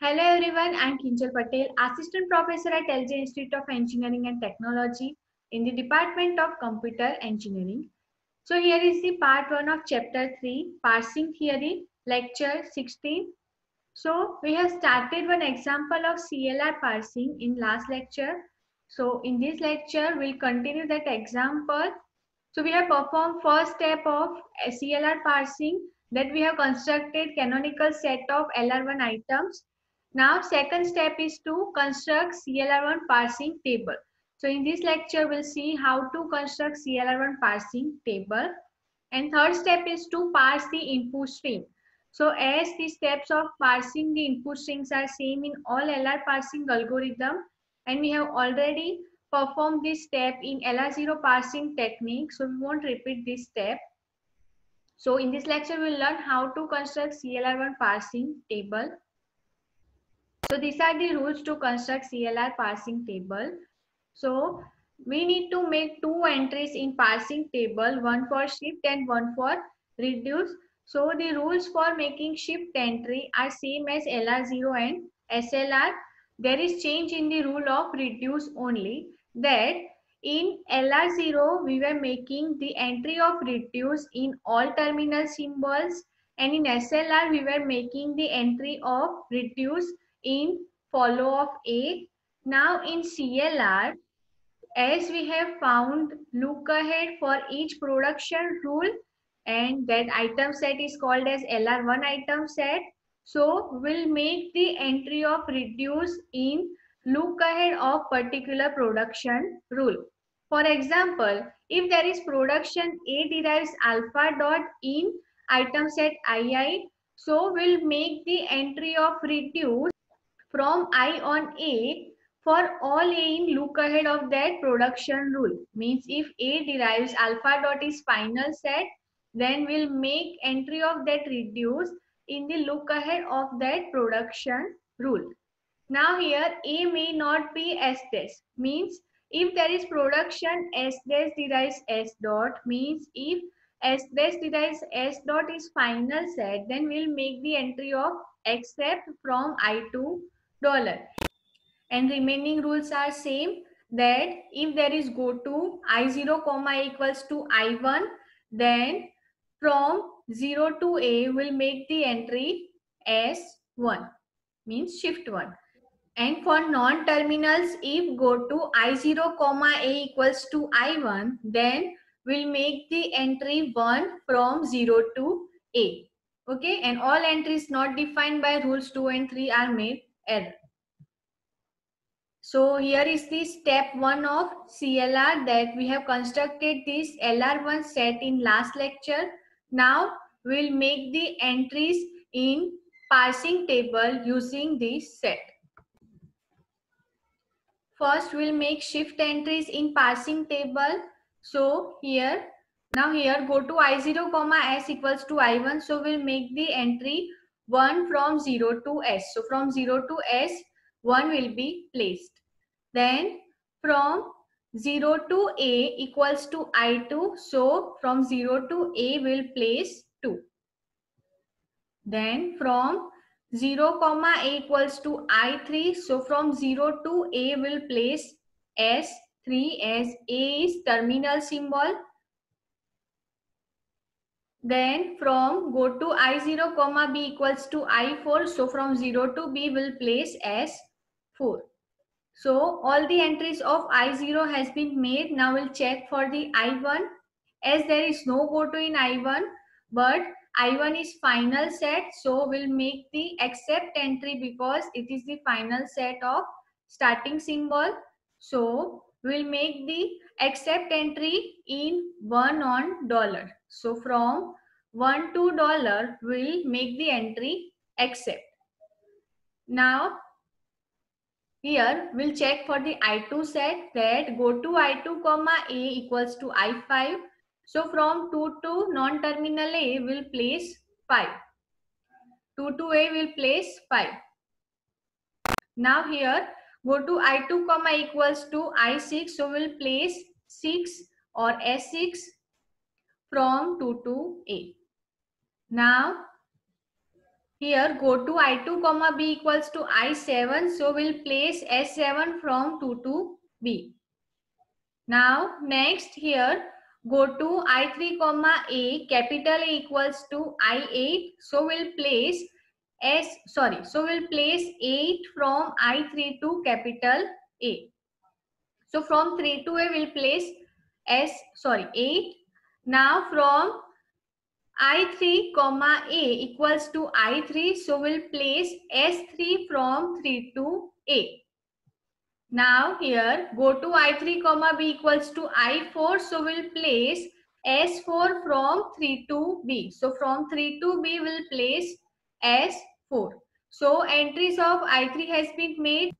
Hello everyone, I am Kinjal Patel, Assistant Professor at LJ Institute of Engineering and Technology in the Department of Computer Engineering. So here is the part 1 of chapter 3, Parsing Theory, lecture 16. So we have started one example of CLR parsing in last lecture. So in this lecture, we'll continue that example. So we have performed first step of CLR parsing, that we have constructed canonical set of LR1 items. Now second step is to construct CLR1 parsing table. So in this lecture, we'll see how to construct CLR1 parsing table. And third step is to parse the input string. So as the steps of parsing the input strings are same in all LR parsing algorithm, and we have already performed this step in LR0 parsing technique, so we won't repeat this step. So in this lecture, we'll learn how to construct CLR1 parsing table. So these are the rules to construct CLR parsing table. So we need to make two entries in parsing table, one for shift and one for reduce. So the rules for making shift entry are same as LR0 and SLR. There is change in the rule of reduce only, that in LR0 we were making the entry of reduce in all terminal symbols, and in SLR we were making the entry of reduce in follow of A. Now in CLR, as we have found look ahead for each production rule, and that item set is called as LR1 item set. So we'll make the entry of reduce in look ahead of particular production rule. For example, if there is production A derives alpha dot in item set II, so we'll make the entry of reduce from I on A for all A in look ahead of that production rule. Means if A derives alpha dot is final set, then we'll make entry of that reduce in the look ahead of that production rule. Now here A may not be S dash, means if there is production S dash derives S dot, means if S dash derives S dot is final set, then we'll make the entry of except from I to dollar. And remaining rules are same, that if there is go to I0 comma equals to I1, then from 0 to A will make the entry S1, means shift 1. And for non-terminals, if go to I0 comma A equals to I1, then we'll make the entry 1 from 0 to A. Okay, and all entries not defined by rules 2 and 3 are made error. So here is the step 1 of CLR, that we have constructed this LR1 set in last lecture. Now we'll make the entries in parsing table using this set. First we'll make shift entries in parsing table. So here, now here go to I0 comma S equals to I1. So we'll make the entry 1 from 0 to S. So from 0 to S, 1 will be placed. Then from 0 to A equals to I2. So from 0 to A will place 2. Then from 0 comma A equals to I3. So from 0 to A will place S3, as A is terminal symbol. Then from go to I0 comma B equals to I4. So from 0 to B will place S4. So all the entries of I0 has been made. Now we'll check for the I1. As there is no go to in I1, but I1 is final set, so we'll make the except entry because it is the final set of starting symbol. So we'll make the except entry in 1 on dollar. So from 1 to dollar, we'll make the entry except. Now here we'll check for the I2 set, that go to I2 comma A equals to I5. So from 2 to non-terminal A will place 5. 2 to A will place 5. Now here go to I2 comma equals to I6. So we'll place 6 or S6 from 2 to A. Now here go to I2 comma B equals to I7. So we'll place S7 from 2 to B. Now next here go to I3 comma A, capital A equals to I8. So we'll place so we'll place 8 from I3 to capital A. So from 3 to A we'll place 8. Now from I3 comma A equals to I3. So we'll place S3 from 3 to A. Now here go to I3 comma B equals to I4. So we'll place S4 from 3 to B. So from 3 to B we'll place S4. So entries of I3 has been made.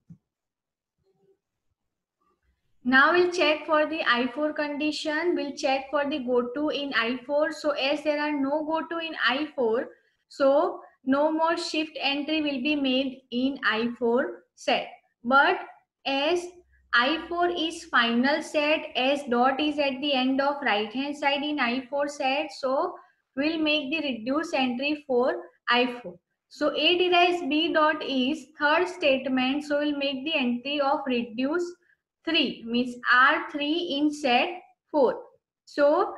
Now we'll check for the I4 condition. We'll check for the go to in I4. So as there are no go to in I4, so no more shift entry will be made in I4 set. But as I4 is final set, as dot is at the end of right hand side in I4 set, so we'll make the reduce entry for I4. So A derives B dot is third statement. So we'll make the entry of reduce 3 means R3 in set 4. So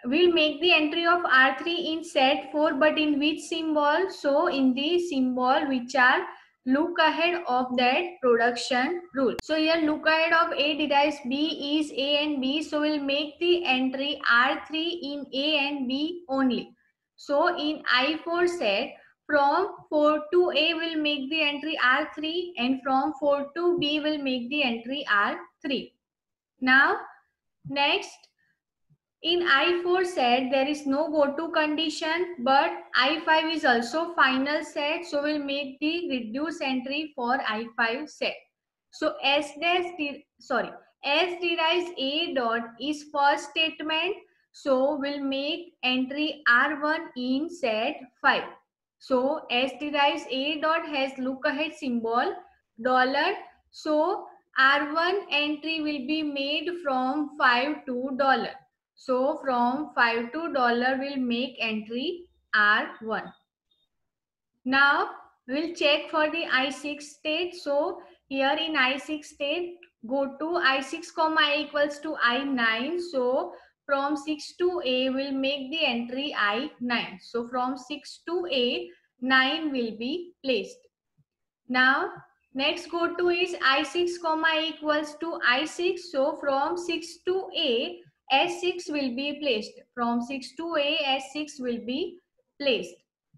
we'll make the entry of R3 in set 4, but in which symbol? So in the symbol which are look ahead of that production rule. So here look ahead of A derives B is A and B. So we'll make the entry R3 in A and B only. So in I4 set, from 4 to A will make the entry R3 and from 4 to B will make the entry R3. Now next in I4 set there is no go to condition, but I5 is also final set. So we'll make the reduce entry for I5 set. So S derives A dot is first statement. So we'll make entry R1 in set 5. So S derives A dot has look ahead symbol dollar. So R1 entry will be made from 5 to dollar. So from 5 to dollar we'll make entry R1. Now we'll check for the I6 state. So here in I6 state, go to I6 comma A equals to I9. So from 6 to A we'll make the entry I9. So from 6 to A, 9 will be placed. Now next go to is I6 comma A equals to I6. So from 6 to A, S6 will be placed. From 6 to A, S6 will be placed.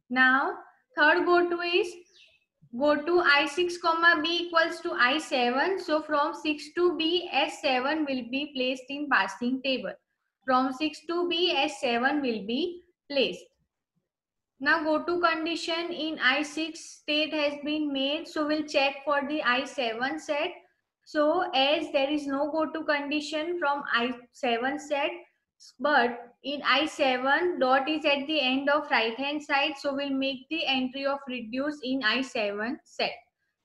Now third go to is go to I6 comma B equals to I7. So from 6 to B, S7 will be placed in passing table. From 6 to B, S7 will be placed. Now go to condition in I6 state has been made. So we'll check for the I7 set. So as there is no go to condition from I7 set, but in I7 dot is at the end of right hand side. So we'll make the entry of reduce in I7 set.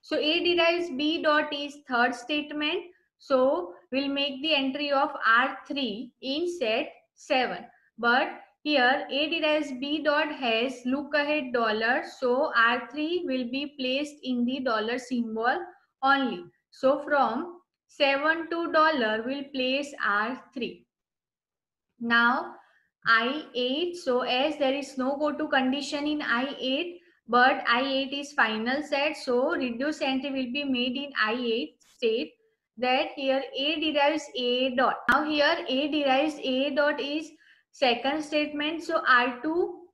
So A derives B dot is third statement. So we'll make the entry of R3 in set 7. But here A derives B dot has look ahead dollar. So R3 will be placed in the dollar symbol only. So from 7 to dollar we'll place R3. Now I8. So as there is no go to condition in I8, but I8 is final set. So reduce entry will be made in I8 state. That here A derives A dot. Now here A derives A dot is second statement. So R2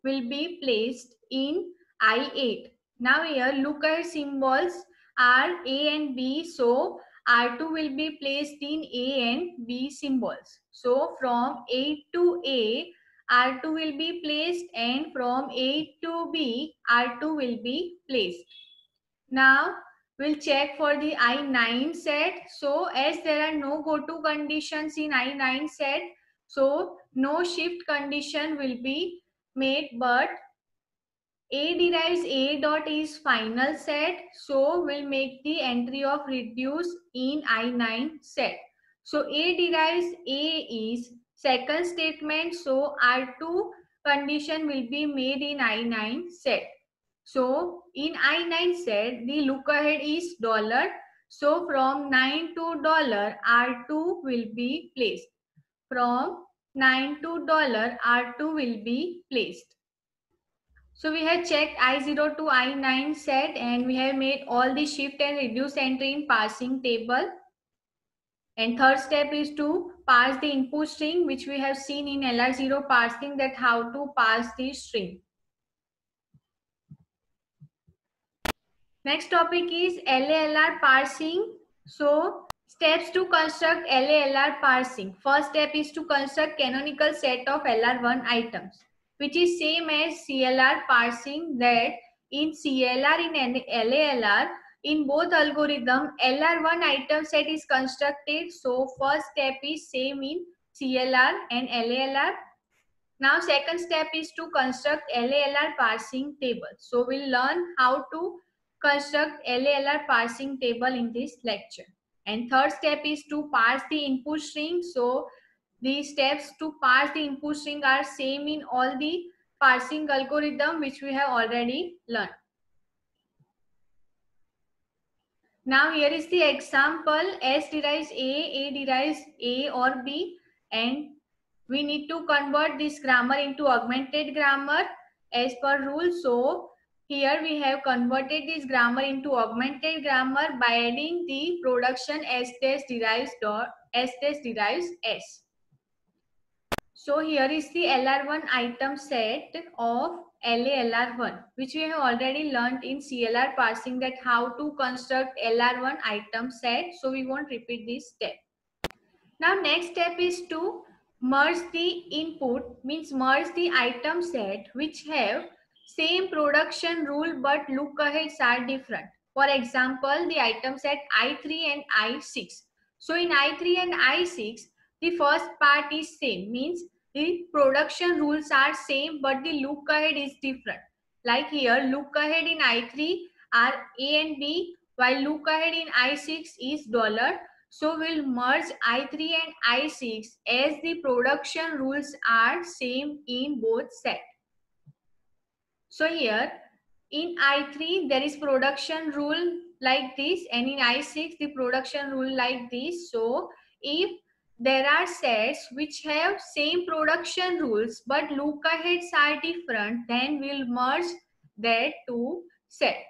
will be placed in I8. Now here look at symbols are A and B. So R2 will be placed in A and B symbols. So from A to A, R2 will be placed, and from A to B, R2 will be placed. Now we'll check for the I9 set. So as there are no go to conditions in I9 set, so no shift condition will be made, but A derives A dot is final set. So we'll make the entry of reduce in I9 set. So A derives A is second statement. So R2 condition will be made in I9 set. So in I9 set, the look ahead is dollar. So from 9 to dollar, R2 will be placed. From 9 to dollar, R2 will be placed. So we have checked I0 to I9 set and we have made all the shift and reduce entry in parsing table. And third step is to parse the input string, which we have seen in LR0 parsing, that how to parse the string. Next topic is LALR parsing. So steps to construct LALR parsing. First step is to construct canonical set of LR1 items, which is same as CLR parsing, that in CLR, in LALR, in both algorithm, LR1 item set is constructed. So first step is same in CLR and LALR. Now second step is to construct LALR parsing table. So we'll learn how to construct LALR parsing table in this lecture. And third step is to parse the input string. So the steps to parse the input string are same in all the parsing algorithm which we have already learned. Now here is the example. S derives A derives A or B, and we need to convert this grammar into augmented grammar as per rule. So here we have converted this grammar into augmented grammar by adding the production S dash derives dot S dash derives S. So here is the LR1 item set of LALR1, which we have already learned in CLR parsing, that how to construct LR1 item set. So we won't repeat this step. Now next step is to merge the input, means merge the item set which have same production rule but look aheads are different. For example, the item set I3 and I6. So in I3 and I6, the first part is same, means the production rules are same but the look ahead is different. Like here, look ahead in I3 are A and B, while look ahead in I6 is dollar. So we'll merge I3 and I6 as the production rules are same in both set. So here in I3 there is production rule like this, and in I6 the production rule like this. So if there are sets which have same production rules but look aheads are different, then we'll merge that two set.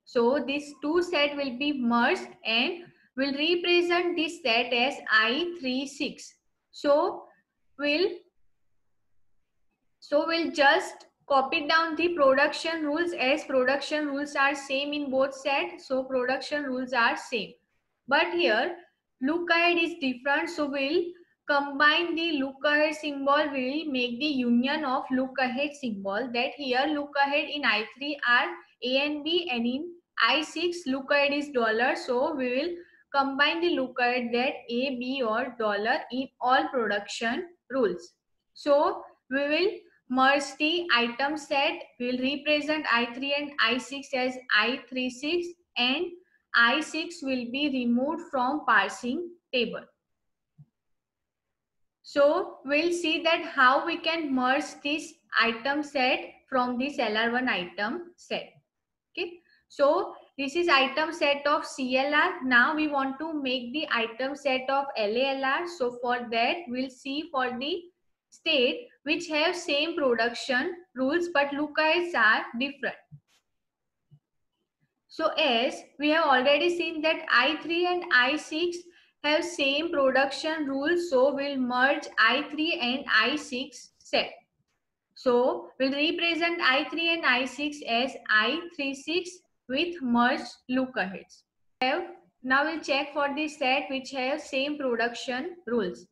So this two set will be merged and will represent this set as I36. So we'll just copy down the production rules, as production rules are same in both sets. So production rules are same. But here look ahead is different. So we'll combine the look ahead symbol, will make the union of look ahead symbol, that here look ahead in I3 are A and B, and in I6 look ahead is dollar. So we will combine the look ahead, that A, B or dollar in all production rules. So we will merge the item set. We will represent I3 and I6 as I36, and I6 will be removed from parsing table. So we'll see that how we can merge this item set from this LR1 item set. Okay. So this is item set of CLR. Now we want to make the item set of LALR. So for that we'll see for the state which have same production rules but look aheads are different. So as we have already seen that I3 and I6 have same production rules, so we'll merge I3 and I6 set. So we'll represent I3 and I6 as I36 with merged look aheads. Now we'll check for the set which have same production rules.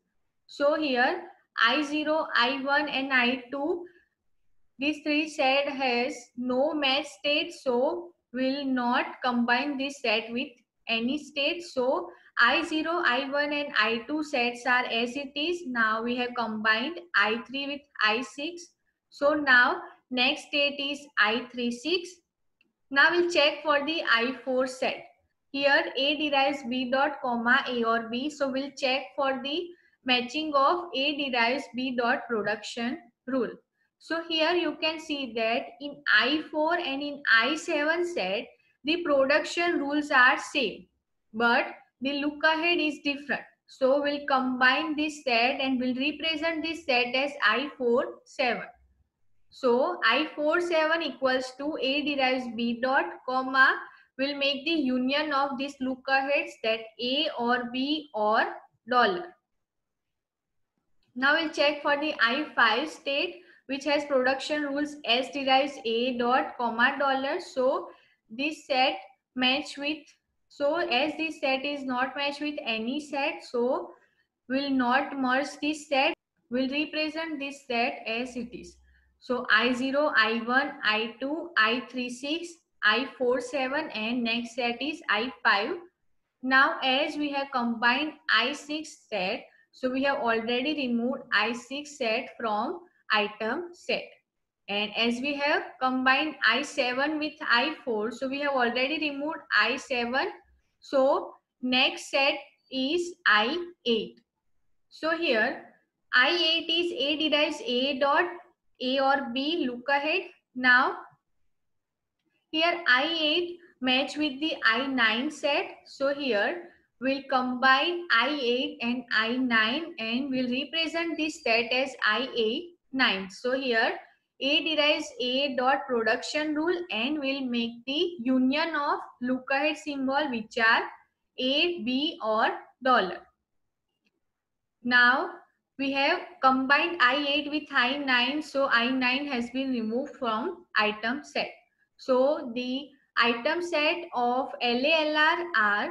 So here I0, I1 and I2, these three set has no match state, so will not combine this set with any state. So I0, I1 and I2 sets are as it is. Now we have combined I3 with I6. So now next state is I36. Now we'll check for the I4 set. Here A derives B dot comma A or B. So we'll check for the matching of A derives B dot production rule. So here you can see that in I4 and in I7 set, the production rules are same, but the look ahead is different. So we'll combine this set and we'll represent this set as I47. So I47 equals to A derives B dot, comma, will make the union of these look aheads, that A or B or dollar. Now we'll check for the I5 state, which has production rules S derives A dot, comma, dollar. So this set match with, so as this set is not matched with any set, so will not merge this set, will represent this set as it is. So I0, I1, I2, I36, I47 and next set is I5. Now as we have combined I6 set, so we have already removed I6 set from item set. And as we have combined I7 with I4, so we have already removed I7. So next set is I8. So here I8 is A derives A dot, A or B, look ahead. Now here I8 match with the I9 set. So here we'll combine I8 and I9 and we'll represent this set as I8-9. So here A derives A dot production rule and we'll make the union of look ahead symbol, which are A, B or dollar. Now we have combined I8 with I9, so I9 has been removed from item set. So the item set of LALR are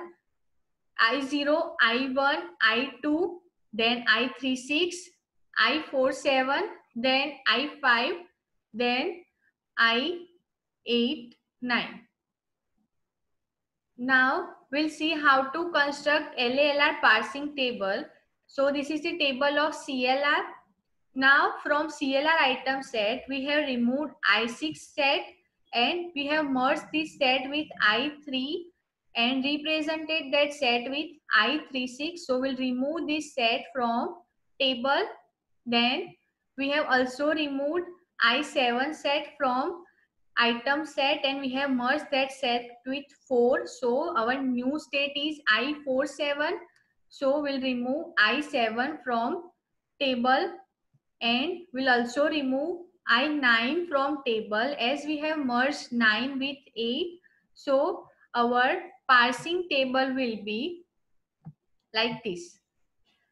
I0, I1, I2, then I36, I47, then I5, then I8, 9. Now we'll see how to construct LALR parsing table. So this is the table of CLR. Now from CLR item set, we have removed I6 set and we have merged this set with I3 and represented that set with I36. So we'll remove this set from table. Then we have also removed I7 set from item set and we have merged that set with 4. So our new state is I47. So we'll remove I7 from table and we'll also remove I9 from table as we have merged 9 with 8. So our parsing table will be like this,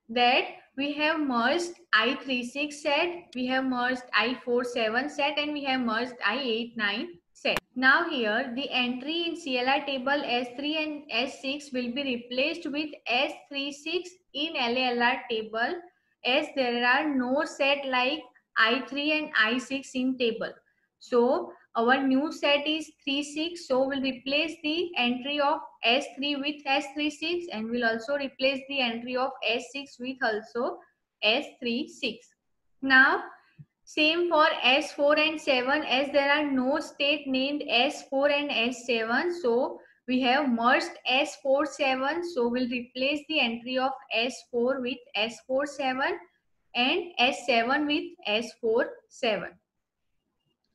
that we have merged I36 set, we have merged I47 set and we have merged I89 set. Now here the entry in CLR table S3 and S6 will be replaced with S36 in LALR table as there are no set like I3 and I6 in table. So our new set is 36, so we'll replace the entry of S3 with S36 and we'll also replace the entry of S6 with also S36. Now same for S4 and 7 as there are no state named S4 and S7. So we have merged S4 7. So we'll replace the entry of S4 with S4 7 and S7 with S4 7.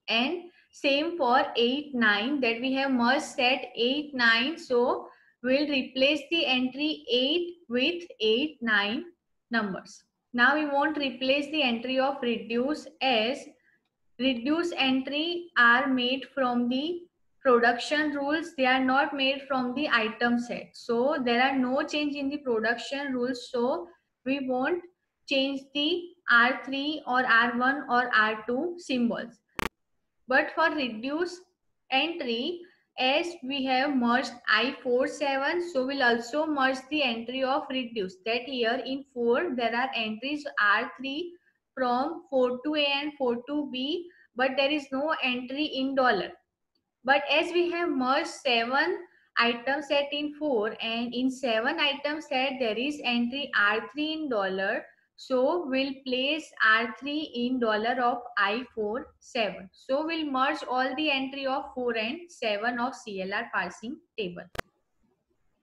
And same for 8 9, that we have merged set 8 9. So we'll replace the entry 8 with 8 9 numbers. Now we won't replace the entry of reduce as reduce entry are made from the production rules. They are not made from the item set. So there are no change in the production rules. So we won't change the R3 or R1 or R2 symbols. But for reduce entry, as we have merged I47, so we'll also merge the entry of reduce. That here in 4, there are entries R3 from 4 to A and 4 to B, but there is no entry in dollar. But as we have merged 7 item set in 4 and in 7 item set there is entry R3 in dollar. So we'll place R3 in dollar of I4 7. So we'll merge all the entry of 4 and 7 of CLR parsing table.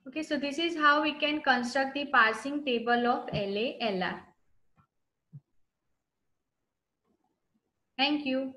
Okay, so this is how we can construct the parsing table of LALR. Thank you.